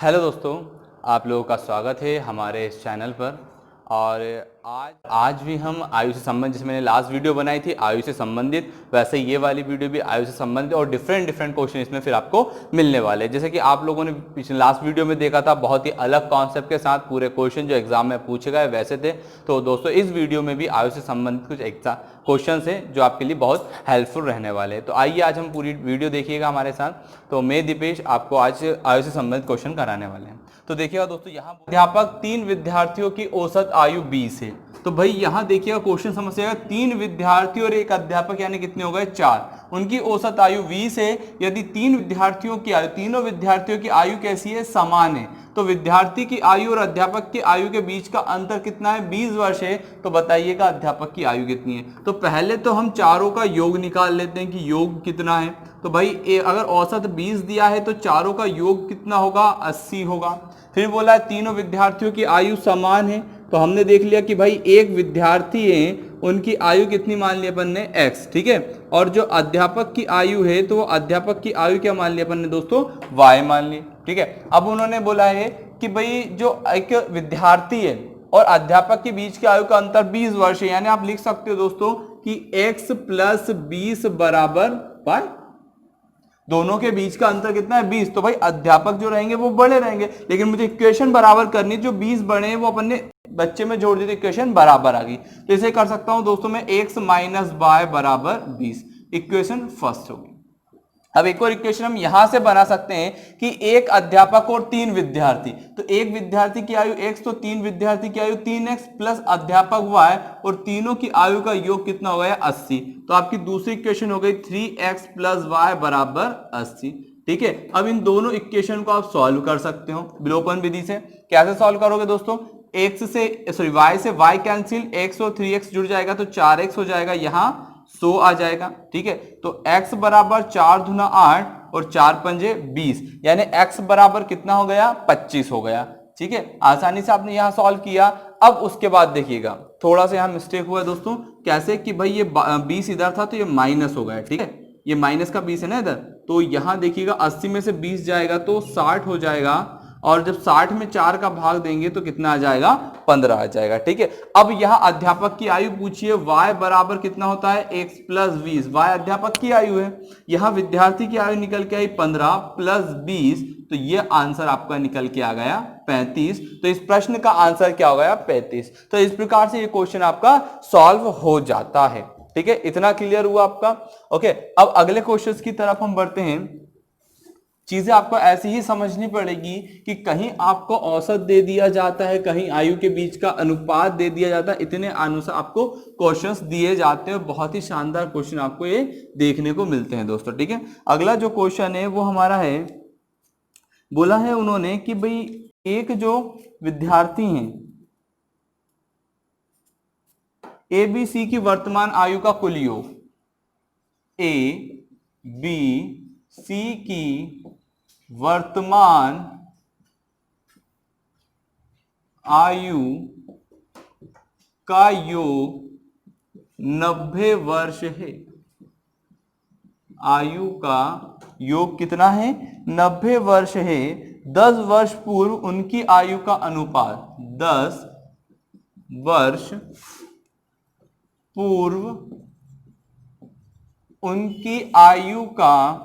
Hello दोस्तों, आप लोगों का स्वागत है हमारे इस चैनल पर। और आज भी हम आयु से संबंधित, जैसे मैंने लास्ट वीडियो बनाई थी आयु से संबंधित, वैसे ये वाली वीडियो भी आयु से संबंधित और डिफरेंट क्वेश्चन इसमें फिर आपको मिलने वाले हैं। जैसे कि आप लोगों ने पिछले लास्ट वीडियो में देखा था, बहुत ही अलग कॉन्सेप्ट के साथ पूरे क्वेश्चन जो एग्जाम में पूछे गए वैसे थे। तो दोस्तों इस वीडियो में भी आयु से संबंधित कुछ एग्जाम क्वेश्चन हैं जो आपके लिए बहुत हेल्पफुल रहने वाले हैं। तो आइए आज हम पूरी वीडियो देखिएगा हमारे साथ। तो मैं दीपेश आपको आज आयु से संबंधित क्वेश्चन कराने वाले हैं। तो देखिएगा दोस्तों, यहाँ अध्यापक 3 विद्यार्थियों की औसत आयु 20 है। तो भाई यहाँ देखिएगा क्वेश्चन समझिएगा, 3 विद्यार्थी और एक अध्यापक यानी कितने हो गए 4, उनकी औसत आयु 20 है। यदि 3 विद्यार्थियों की आयु, तीनों विद्यार्थियों की आयु कैसी है, समान है, तो विद्यार्थी की आयु और अध्यापक की आयु के बीच का अंतर कितना है, 20 वर्ष है। तो बताइएगा अध्यापक की आयु कितनी है। तो पहले तो हम चारों का योग निकाल लेते हैं कि योग कितना है। तो भाई अगर औसत 20 दिया है तो चारों का योग कितना होगा, 80 होगा। फिर बोला है तीनों विद्यार्थियों की आयु समान है, तो हमने देख लिया कि भाई एक विद्यार्थी है, उनकी आयु कितनी मान ली अपन ने, x, ठीक है। और जो अध्यापक की आयु है तो वो अध्यापक की आयु क्या मान ली अपन ने दोस्तों, y मान ली, ठीक है। अब उन्होंने बोला है कि भाई जो एक विद्यार्थी है और अध्यापक के बीच की आयु का अंतर 20 वर्ष है, यानी आप लिख सकते हो दोस्तों कि x + 20 बराबर y। दोनों के बीच का अंतर कितना है, 20। तो भाई अध्यापक जो रहेंगे वो बड़े रहेंगे, लेकिन मुझे इक्वेशन बराबर करनी है, जो 20 बड़े हैं वो अपन ने बच्चे में जोड़ दिए तो इक्वेशन बराबर आ गई। तो इसे कर सकता हूं दोस्तों मैं, x - y बराबर 20, इक्वेशन फर्स्ट होगी। अब एक और इक्वेशन हम यहां से बना सकते हैं कि एक अध्यापक और 3 विद्यार्थी, तो एक विद्यार्थी की आयु x, तो 3 विद्यार्थी की आयु 3x प्लस अध्यापक y, और तीनों की आयु का योग कितना हो गया, 80। तो आपकी दूसरी इक्वेशन हो गई 3x + y बराबर 80, ठीक है। अब इन दोनों इक्वेशन को आप सॉल्व कर सकते हो विलोपन विधि से। कैसे सॉल्व करोगे दोस्तों, x से y से y कैंसिल, x और 3x जुड़ जाएगा तो 4x हो जाएगा, यहां 100 आ जाएगा, ठीक है। तो x बराबर 4 दूना 8 और 4 पंजे 20, यानी x बराबर कितना हो गया, 25 हो गया, ठीक है। आसानी से आपने यहां सॉल्व किया। अब उसके बाद देखिएगा थोड़ा सा यहां मिस्टेक हुआ है दोस्तों, कैसे कि भाई ये 20 इधर था तो ये माइनस हो गया, ठीक है। ये माइनस का 20 है ना इधर, तो यहां देखिएगा 80 में से 20 जाएगा तो 60 हो जाएगा, और जब 60 में 4 का भाग देंगे तो कितना आ जाएगा, 15 आ जाएगा, ठीक है। अब यहां अध्यापक की आयु पूछिए, y बराबर कितना होता है, x + 20, y अध्यापक की आयु है। यहां विद्यार्थी की आयु निकल के आई 15 + 20, तो ये आंसर आपका निकल के आ गया 35। तो इस प्रश्न का आंसर क्या हो गया, 35। तो इस प्रकार से ये क्वेश्चन आपका सॉल्व हो जाता है, ठीक है। इतना क्लियर हुआ आपका, ओके। अब अगले क्वेश्चन की तरफ हम बढ़ते हैं। चीजें आपको ऐसी ही समझनी पड़ेगी कि कहीं आपको औसत दे दिया जाता है, कहीं आयु के बीच का अनुपात दे दिया जाता है, इतने अनुसार आपको क्वेश्चंस दिए जाते हैं। बहुत ही शानदार क्वेश्चन आपको ये देखने को मिलते हैं दोस्तों, ठीक है। अगला जो क्वेश्चन है वो हमारा है, बोला है उन्होंने कि भाई एक जो विद्यार्थी हैं, ए बी सी की वर्तमान आयु का कुल योग, ए बी सी की वर्तमान आयु का योग 90 वर्ष है। आयु का योग कितना है, 90 वर्ष है। 10 वर्ष पूर्व उनकी आयु का अनुपात, 10 वर्ष पूर्व उनकी आयु का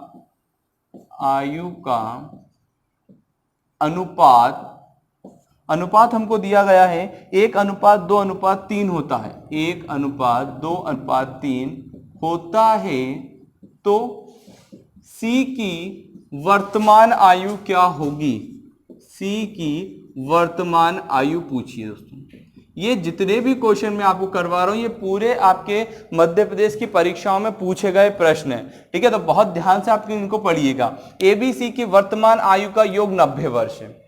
अनुपात हमको दिया गया है 1:2:3 होता है, 1:2:3 होता है। तो C की वर्तमान आयु क्या होगी, C की वर्तमान आयु पूछिए दोस्तों। ये जितने भी क्वेश्चन मैं आपको करवा रहा हूं ये पूरे आपके मध्य प्रदेश की परीक्षाओं में पूछे गए प्रश्न हैं, ठीक है। तो बहुत ध्यान से आप इनको पढ़िएगा। एबीसी की वर्तमान आयु का योग 90 वर्ष है,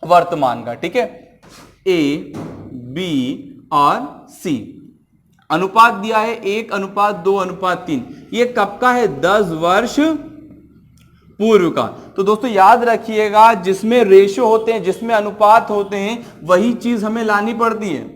वर्तमान का, ठीक है। ए बी और सी, अनुपात दिया है 1:2:3। ये कब का है, 10 वर्ष पूर्व का। तो दोस्तों याद रखिएगा, जिसमें रेशो होते हैं, जिसमें अनुपात होते हैं, वही चीज हमें लानी पड़ती है।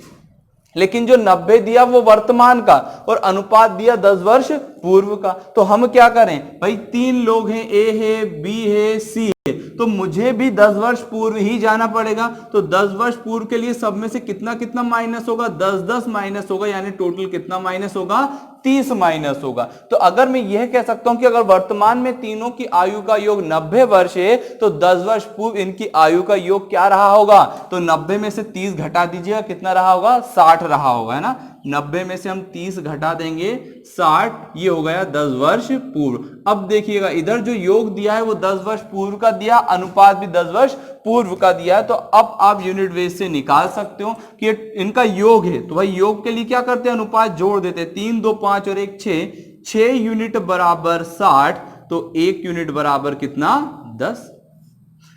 लेकिन जो 90 दिया वो वर्तमान का और अनुपात दिया 10 वर्ष पूर्व का। तो हम क्या करें भाई, 3 लोग हैं, ए है, बी है, सी, तो मुझे भी 10 वर्ष पूर्व ही जाना पड़ेगा। तो 10 वर्ष पूर्व के लिए सब में से कितना कितना माइनस होगा, 10 10 माइनस होगा, यानी टोटल कितना माइनस होगा, 30 माइनस होगा। तो अगर मैं यह कह सकता हूं कि अगर वर्तमान में तीनों की आयु का योग 90 वर्ष है तो 10 वर्ष पूर्व इनकी आयु का योग क्या रहा होगा, तो 90 में से 30 घटा दीजिएगा, कितना रहा होगा, 60 रहा होगा, है ना। 90 में से हम 30 घटा देंगे 60, ये हो गया 10 वर्ष पूर्व। अब देखिएगा इधर जो योग दिया है वो 10 वर्ष पूर्व का दिया, अनुपात भी 10 वर्ष पूर्व का दिया है। तो अब आप यूनिट बेस से निकाल सकते हो कि इनका योग है, तो भाई योग के लिए क्या करते हैं, अनुपात जोड़ देते हैं, 3 2 5 और 1 6, 6 यूनिट बराबर 60, तो 1 यूनिट बराबर कितना, 10।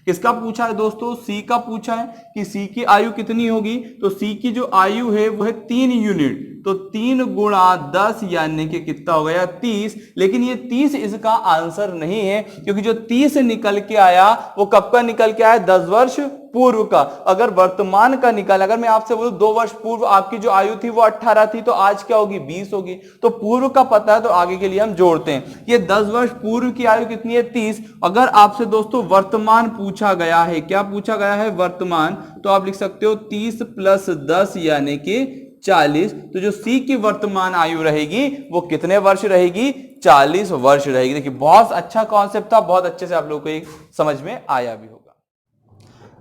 किसका पूछा है दोस्तों, सी का पूछा है कि सी की आयु कितनी होगी, तो सी की जो आयु है वो है 3 यूनिट, तो 3 गुणा 10 यानी कि कितना हो गया, 30। लेकिन ये 30 इसका आंसर नहीं है, क्योंकि जो 30 निकल के आया वो कब का निकल के आया, 10 वर्ष पूर्व का। अगर वर्तमान का निकाल, अगर मैं आपसे बोलूं 2 वर्ष पूर्व आपकी जो आयु थी वो 18 थी, तो आज क्या होगी, 20 होगी। तो पूर्व का पता है तो आगे के लिए हम जोड़ते हैं। ये 10 वर्ष पूर्व की आयु कितनी है, 30। अगर आपसे दोस्तों वर्तमान पूछा गया है, क्या पूछा गया है, वर्तमान, तो आप लिख सकते हो 30 प्लस 10 यानी कि 40। तो जो सी की वर्तमान आयु रहेगी वो कितने वर्ष रहेगी, 40 वर्ष रहेगी। देखिए बहुत अच्छा कॉन्सेप्ट था, बहुत अच्छे से आप लोगों को समझ में आया भी होगा।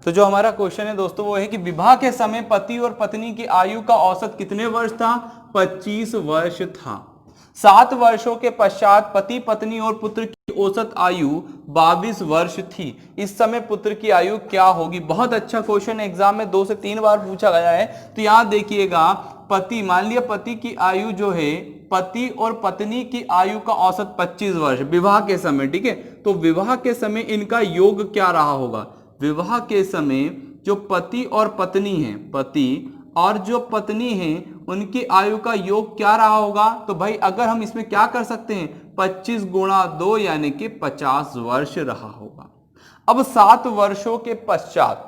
तो जो हमारा क्वेश्चन है दोस्तों वो है कि विवाह के समय पति और पत्नी की आयु का औसत कितने वर्ष था, 25 वर्ष था। 7 वर्षों के पश्चात पति पत्नी और पुत्र की औसत आयु 22 वर्ष थी। इस समय पुत्र की आयु क्या होगी। बहुत अच्छा क्वेश्चन एग्जाम में 2 से 3 बार पूछा गया है। तो यहां देखिएगा, पति, मान लिया पति की आयु जो है, पति और पत्नी की आयु का औसत 25 वर्ष विवाह के समय, ठीक है। तो विवाह के समय इनका योग क्या रहा होगा, विवाह के समय जो पति और पत्नी हैं, पति और जो पत्नी हैं उनकी आयु का योग क्या रहा होगा। तो भाई अगर हम इसमें क्या कर सकते हैं, 25 गुणा 2 यानी कि 50 वर्ष रहा होगा। अब 7 वर्षों के पश्चात,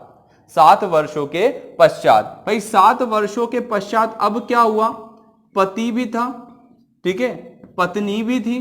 7 वर्षों के पश्चात, भाई 7 वर्षों के पश्चात अब क्या हुआ, पति भी था, ठीक है, पत्नी भी थी,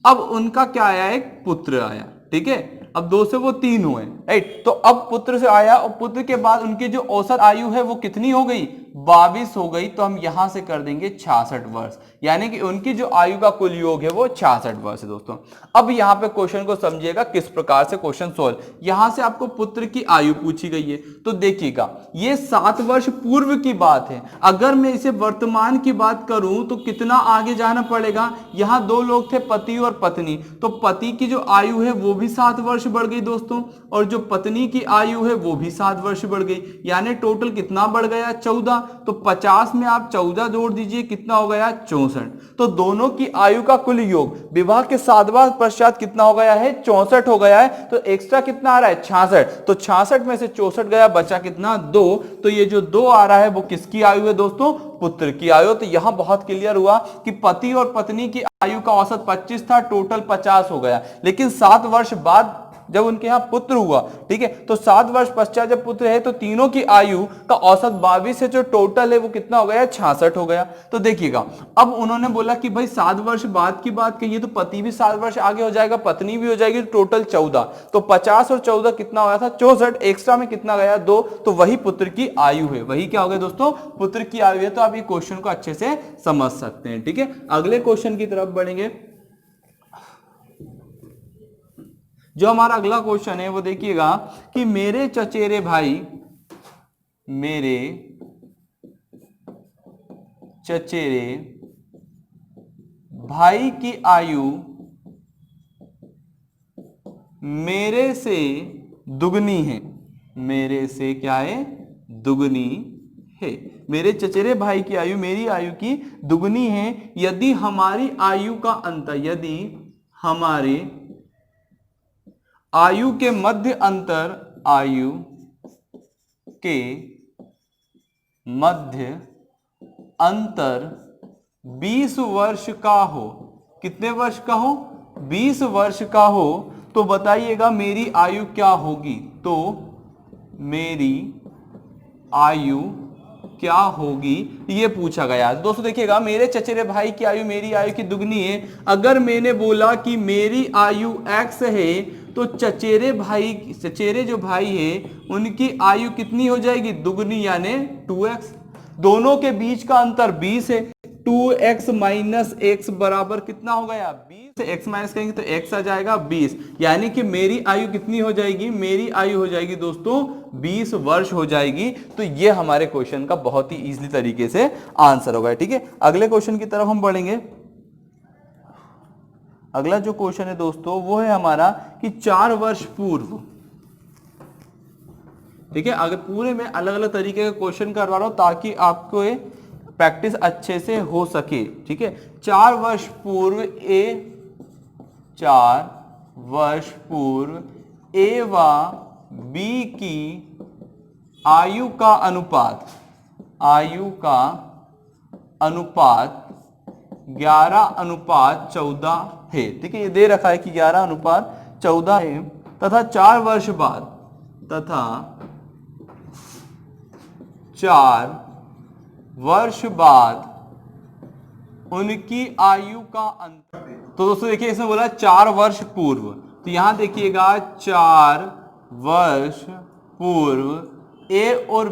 अब उनका क्या आया, एक पुत्र आया, ठीक है। अब 2 से वो 3 हुए, राइट। तो अब पुत्र से आया और पुत्र के बाद उनकी जो औसत आयु है वो कितनी हो गई, 22 हो गई। तो हम यहां से कर देंगे 66 वर्ष, यानी कि उनकी जो आयु का कुल योग है वो 66 वर्ष है दोस्तों। अब यहां पे क्वेश्चन को समझिएगा किस प्रकार से क्वेश्चन सोल्व। यहां से आपको पुत्र की आयु पूछी गई है, तो देखिएगा ये 7 वर्ष पूर्व की बात है। अगर मैं इसे वर्तमान की बात करूं तो कितना आगे जाना पड़ेगा, यहां 2 लोग थे, पति और पत्नी, तो पति की जो आयु है वो भी 7 वर्ष बढ़ गई दोस्तों, और जो पत्नी की आयु है वो भी 7 वर्ष बढ़ गई, यानी टोटल कितना बढ़ गया, 14। तो 50 में आप 14 जोड़ दीजिए, कितना हो गया, 64। तो दोनों की आयु का कुल योग विवाह के 7वां पश्चात कितना हो गया है, 64 हो गया है। तो एक्स्ट्रा कितना आ रहा है, 66। तो 66 में से 64 गया, बचा कितना, 2। तो ये जो 2 आ रहा है वो किसकी आयु है दोस्तों, पुत्र की आयु। तो यहां बहुत क्लियर हुआ कि पति और पत्नी की आयु का औसत 25 था, टोटल 50 हो गया। लेकिन 7 वर्ष बाद जब उनके यहां पुत्र हुआ, ठीक है, तो 7 वर्ष पश्चात जब पुत्र है तो तीनों की आयु का औसत 22 है, जो टोटल है वो कितना हो गया, 66 हो गया। तो देखिएगा अब उन्होंने बोला कि भाई 7 वर्ष बाद की बात कहिए तो पति भी 7 वर्ष आगे हो जाएगा, पत्नी भी हो जाएगी, तो टोटल 14। तो 50 और 14 कितना हो गया था, 64। एक्स्ट्रा में कितना गया, 2। तो वही पुत्र की आयु है, वही क्या हो गया दोस्तों, पुत्र की आयु है। तो आप ये क्वेश्चन को अच्छे से समझ सकते हैं, ठीक है। अगले क्वेश्चन की तरफ बढ़ेंगे। जो हमारा अगला क्वेश्चन है वो देखिएगा कि मेरे चचेरे भाई, मेरे चचेरे भाई की आयु मेरे से दुगनी है, मेरे से क्या है, दुगनी है। मेरे चचेरे भाई की आयु मेरी आयु की दुगनी है यदि हमारी आयु का अंतर, यदि हमारे आयु के मध्य अंतर, आयु के मध्य अंतर 20 वर्ष का हो। कितने वर्ष का हो, 20 वर्ष का हो। तो बताइएगा मेरी आयु क्या होगी। तो मेरी आयु क्या होगी ये पूछा गया। दोस्तों देखिएगा मेरे चचेरे भाई की आयु मेरी आयु की दुगनी है। अगर मैंने बोला कि मेरी आयु x है तो चचेरे जो भाई हैं उनकी आयु कितनी हो जाएगी, दुगनी, यानी 2x। दोनों के बीच का अंतर 20 है, 2x माइनस एक्स बराबर कितना हो गया, 20। x माइनस करेंगे तो x आ जाएगा 20, यानी कि मेरी आयु कितनी हो जाएगी, मेरी आयु हो जाएगी दोस्तों 20 वर्ष हो जाएगी। तो ये हमारे क्वेश्चन का बहुत ही इजीली तरीके से आंसर होगा। ठीक है, अगले क्वेश्चन की तरफ हम बढ़ेंगे। अगला जो क्वेश्चन है दोस्तों वो है हमारा कि 4 वर्ष पूर्व, ठीक है, अगर पूरे में अलग अलग तरीके का क्वेश्चन करवा रहा हूं ताकि आपको प्रैक्टिस अच्छे से हो सके। ठीक है, 4 वर्ष पूर्व ए व बी की आयु का अनुपात 11:14 है। ठीक है, ये दे रखा है कि 11:14 है, तथा 4 वर्ष बाद उनकी आयु का अंतर। तो दोस्तों देखिए, इसमें बोला 4 वर्ष पूर्व, तो यहां देखिएगा 4 वर्ष पूर्व ए और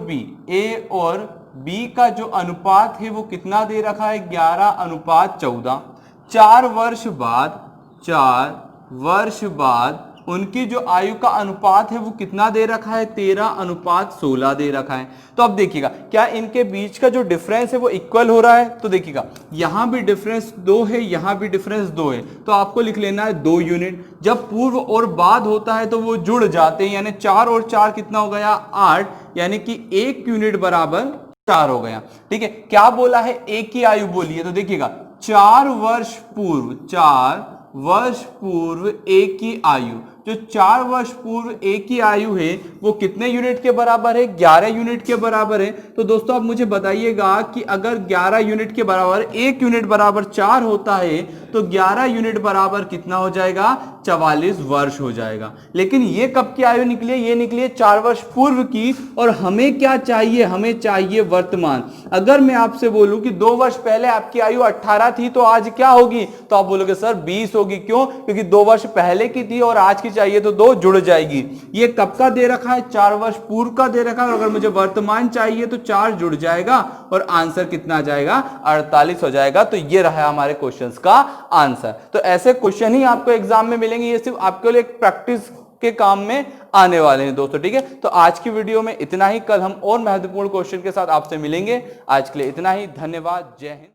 बी का जो अनुपात है वो कितना दे रखा है, 11:14। 4 वर्ष बाद उनकी जो आयु का अनुपात है वो कितना दे रखा है, 13:16 दे रखा है। तो अब देखिएगा क्या इनके बीच का जो डिफरेंस है वो इक्वल हो रहा है। तो देखिएगा यहां भी डिफरेंस 2 है, यहां भी डिफरेंस 2 है, तो आपको लिख लेना है 2 यूनिट। जब पूर्व और बाद होता है तो वो जुड़ जाते हैं, यानी 4 और 4 कितना हो गया, 8, यानी कि 1 यूनिट बराबर 4 हो गया। ठीक है, क्या बोला है, एक की आयु बोली है। तो देखिएगा 4 वर्ष पूर्व ए की आयु, जो 4 वर्ष पूर्व ए की आयु है वो कितने यूनिट के बराबर है, 11 यूनिट के बराबर है। तो दोस्तों आप मुझे बताइएगा कि अगर 11 यूनिट के बराबर 1 यूनिट बराबर 4 होता है तो 11 यूनिट बराबर कितना हो जाएगा, 44 वर्ष हो जाएगा। लेकिन ये कब की आयु निकली है, ये निकली है 4 वर्ष पूर्व की, और हमें क्या चाहिए, हमें चाहिए वर्तमान। अगर मैं आपसे बोलूं कि 2 वर्ष पहले आपकी आयु 18 थी तो आज क्या होगी, तो आप बोलोगे सर 20 होगी। क्यों, क्योंकि 2 वर्ष पहले की थी और आज की चाहिए तो 2 जुड़ जाएगी। ये कब का दे रखा है, 4 वर्ष पूर्व का दे रखा है, और अगर मुझे वर्तमान चाहिए तो 4 जुड़ जाएगा और आंसर कितना आ जाएगा, 48 हो जाएगा। तो ये रहा हमारे क्वेश्चंस का आंसर। तो ऐसे क्वेश्चन ही आपको एग्जाम में मिलेंगे, ये सिर्फ आपके लिए एक प्रैक्टिस के काम में आने वाले हैं दोस्तों। ठीक है, तो आज की वीडियो में इतना ही, कल हम और महत्वपूर्ण क्वेश्चन के साथ आपसे मिलेंगे। आज के लिए इतना ही, धन्यवाद, जय हिंद।